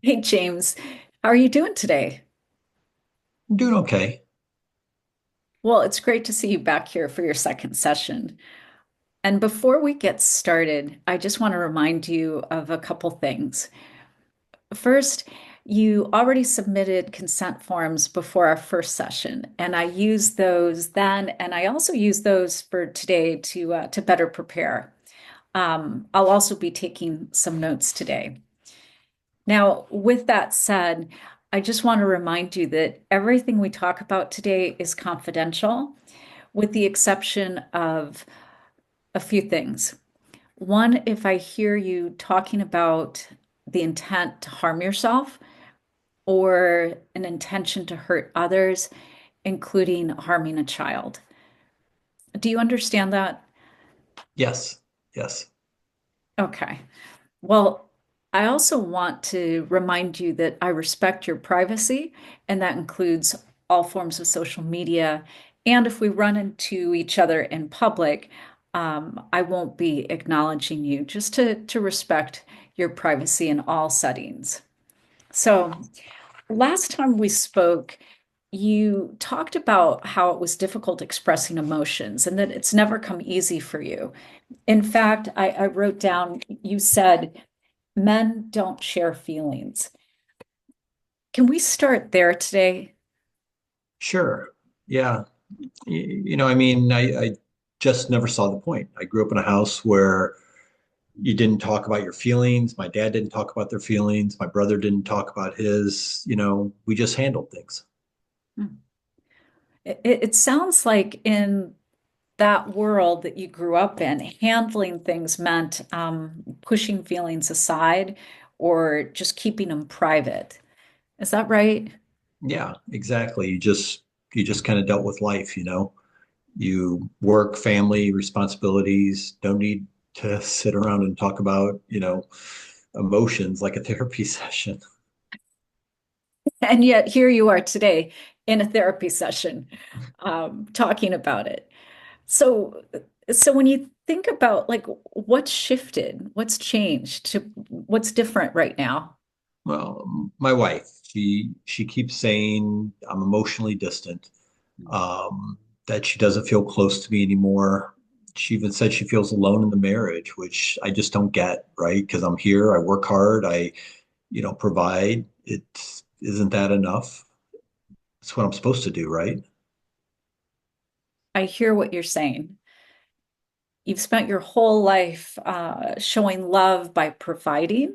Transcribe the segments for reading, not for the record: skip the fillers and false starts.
Hey, James, how are you doing today? I'm doing okay. Well, it's great to see you back here for your second session. And before we get started, I just want to remind you of a couple things. First, you already submitted consent forms before our first session, and I used those then, and I also use those for today to better prepare. I'll also be taking some notes today. Now, with that said, I just want to remind you that everything we talk about today is confidential, with the exception of a few things. One, if I hear you talking about the intent to harm yourself or an intention to hurt others, including harming a child. Do you understand that? Yes, yes. Okay. Well, I also want to remind you that I respect your privacy, and that includes all forms of social media. And if we run into each other in public, I won't be acknowledging you just to respect your privacy in all settings. So, last time we spoke, you talked about how it was difficult expressing emotions and that it's never come easy for you. In fact, I wrote down, you said, men don't share feelings. Can we start there today? Sure. Yeah. I just never saw the point. I grew up in a house where you didn't talk about your feelings. My dad didn't talk about their feelings. My brother didn't talk about his. We just handled things. Hmm. It sounds like in that world that you grew up in, handling things meant pushing feelings aside or just keeping them private. Is that right? Yeah, exactly. You just kind of dealt with life. You work, family, responsibilities, don't need to sit around and talk about emotions like a therapy session. And yet here you are today in a therapy session talking about it. So, so when you think about like what's shifted, what's changed to what's different right now? Well, my wife, she keeps saying I'm emotionally distant, that she doesn't feel close to me anymore. She even said she feels alone in the marriage, which I just don't get, right? Because I'm here, I work hard, I provide. It isn't that enough? That's what I'm supposed to do, right? I hear what you're saying. You've spent your whole life showing love by providing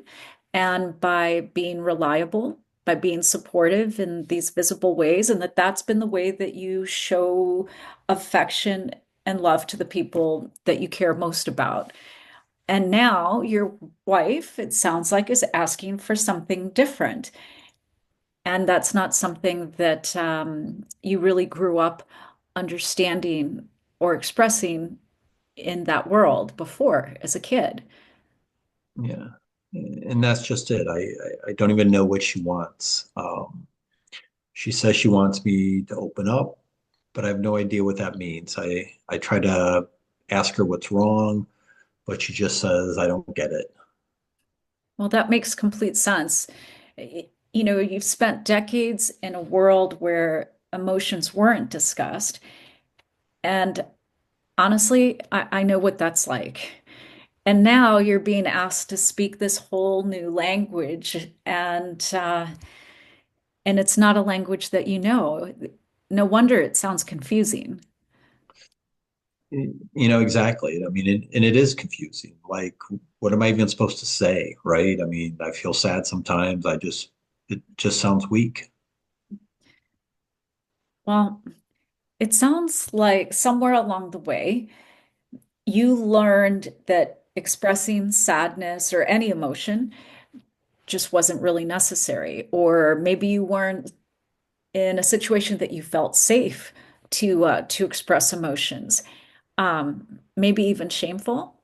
and by being reliable, by being supportive in these visible ways, and that's been the way that you show affection and love to the people that you care most about. And now your wife, it sounds like, is asking for something different. And that's not something that you really grew up understanding or expressing in that world before as a kid. Yeah. And that's just it. I don't even know what she wants. She says she wants me to open up, but I have no idea what that means. I try to ask her what's wrong, but she just says I don't get it. Well, that makes complete sense. You know, you've spent decades in a world where emotions weren't discussed. And honestly, I know what that's like. And now you're being asked to speak this whole new language, and it's not a language that you know. No wonder it sounds confusing. Exactly. I mean, and it is confusing. Like, what am I even supposed to say, right? I mean, I feel sad sometimes. It just sounds weak. Well, it sounds like somewhere along the way, you learned that expressing sadness or any emotion just wasn't really necessary. Or maybe you weren't in a situation that you felt safe to express emotions, maybe even shameful.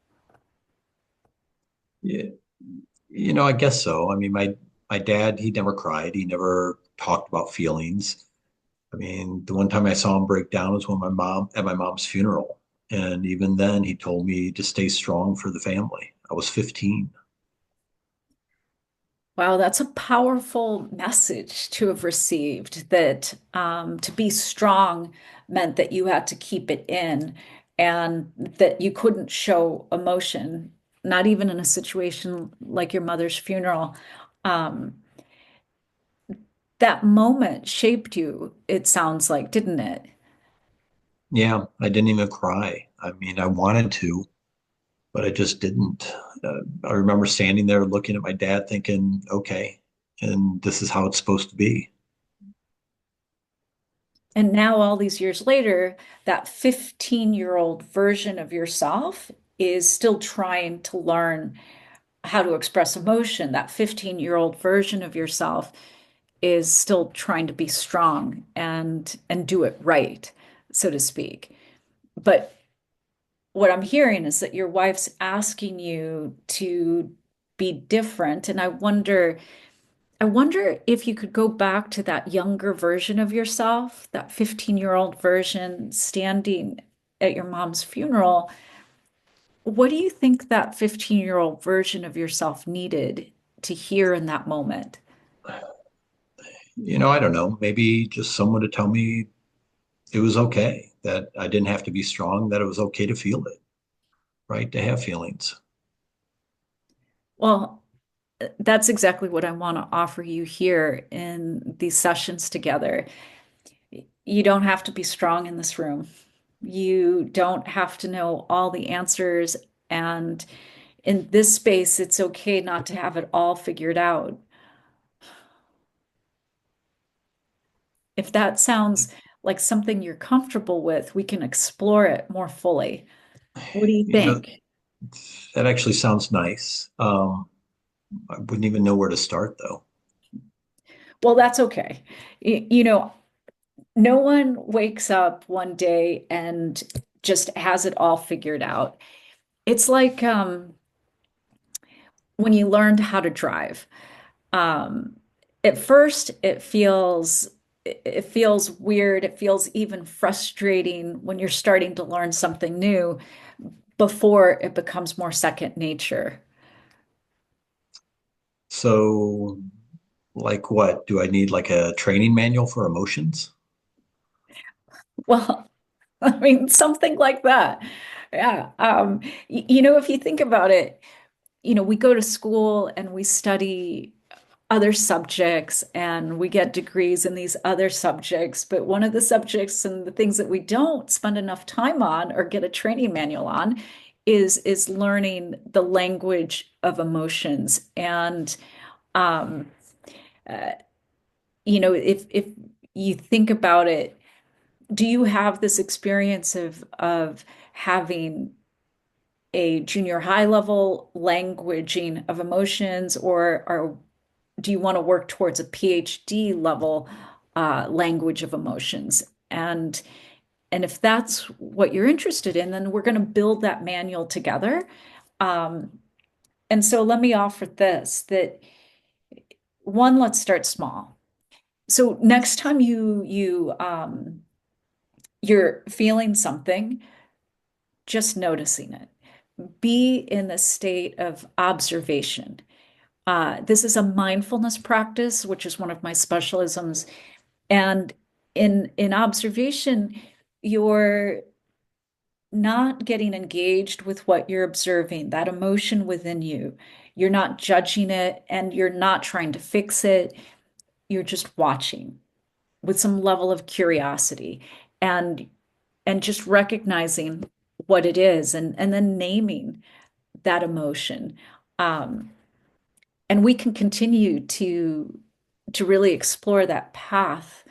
Yeah, I guess so. I mean, my dad, he never cried. He never talked about feelings. I mean, the one time I saw him break down was when my mom's funeral. And even then, he told me to stay strong for the family. I was 15. Wow, that's a powerful message to have received that to be strong meant that you had to keep it in and that you couldn't show emotion, not even in a situation like your mother's funeral. Um, that moment shaped you, it sounds like, didn't it? Yeah, I didn't even cry. I mean, I wanted to, but I just didn't. I remember standing there looking at my dad thinking, okay, and this is how it's supposed to be. And now, all these years later, that 15-year-old version of yourself is still trying to learn how to express emotion. That 15-year-old version of yourself is still trying to be strong and do it right, so to speak. But what I'm hearing is that your wife's asking you to be different, and I wonder if you could go back to that younger version of yourself, that 15-year-old version standing at your mom's funeral. What do you think that 15-year-old version of yourself needed to hear in that moment? I don't know, maybe just someone to tell me it was okay, that I didn't have to be strong, that it was okay to feel it, right? To have feelings. Well, that's exactly what I want to offer you here in these sessions together. You don't have to be strong in this room. You don't have to know all the answers. And in this space, it's okay not to have it all figured out. If that sounds like something you're comfortable with, we can explore it more fully. What do you You know, think? that actually sounds nice. I wouldn't even know where to start though. Well, that's okay. You know, no one wakes up one day and just has it all figured out. It's like when you learned how to drive. Um, at first, it feels weird. It feels even frustrating when you're starting to learn something new before it becomes more second nature. So, like what? Do I need like a training manual for emotions? Well, I mean, something like that. Yeah. If you think about it, we go to school and we study other subjects and we get degrees in these other subjects. But one of the subjects and the things that we don't spend enough time on or get a training manual on is learning the language of emotions. And um, uh, if you think about it, do you have this experience of having a junior high level languaging of emotions, or do you want to work towards a PhD level language of emotions? And if that's what you're interested in, then we're going to build that manual together. Um, and so let me offer this that one, let's start small. So next time you're feeling something, just noticing it. Be in the state of observation. This is a mindfulness practice, which is one of my specialisms. And in observation, you're not getting engaged with what you're observing, that emotion within you. You're not judging it and you're not trying to fix it. You're just watching with some level of curiosity and and just recognizing what it is and then naming that emotion. Um, and we can continue to really explore that path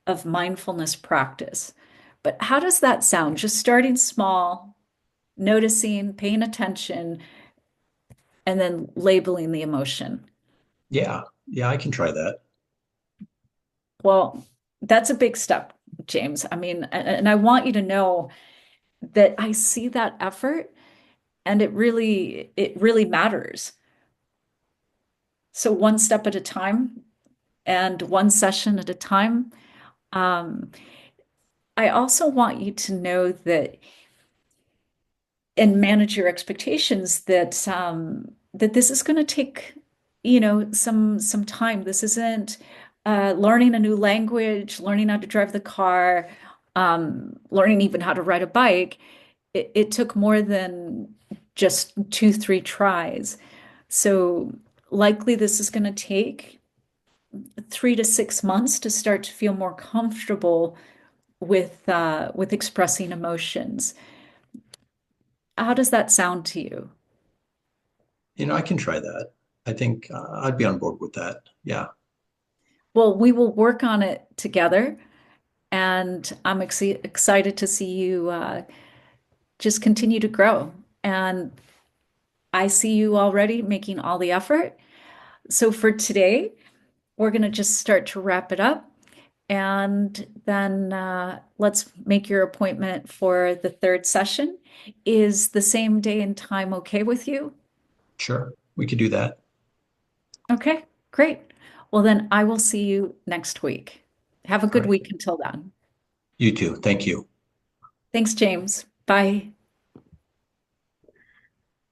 of mindfulness practice. But how does that sound? Just starting small, noticing, paying attention, and then labeling the emotion. Yeah, yeah, I can try that. Well, that's a big step, James. I mean, and I want you to know that I see that effort and it really matters. So one step at a time and one session at a time. Um, I also want you to know that and manage your expectations that this is going to take some time. This isn't learning a new language, learning how to drive the car, learning even how to ride a bike. It took more than just two, three tries. So likely this is going to take 3 to 6 months to start to feel more comfortable with expressing emotions. How does that sound to you? I can try that. I think I'd be on board with that. Yeah, Well, we will work on it together, and I'm excited to see you just continue to grow. And I see you already making all the effort. So for today, we're going to just start to wrap it up. And then let's make your appointment for the third session. Is the same day and time okay with you? sure. We could do that. Okay, great. Well, then I will see you next week. Have a All good right. week until then. You too. Thank you. Thanks, James. Bye.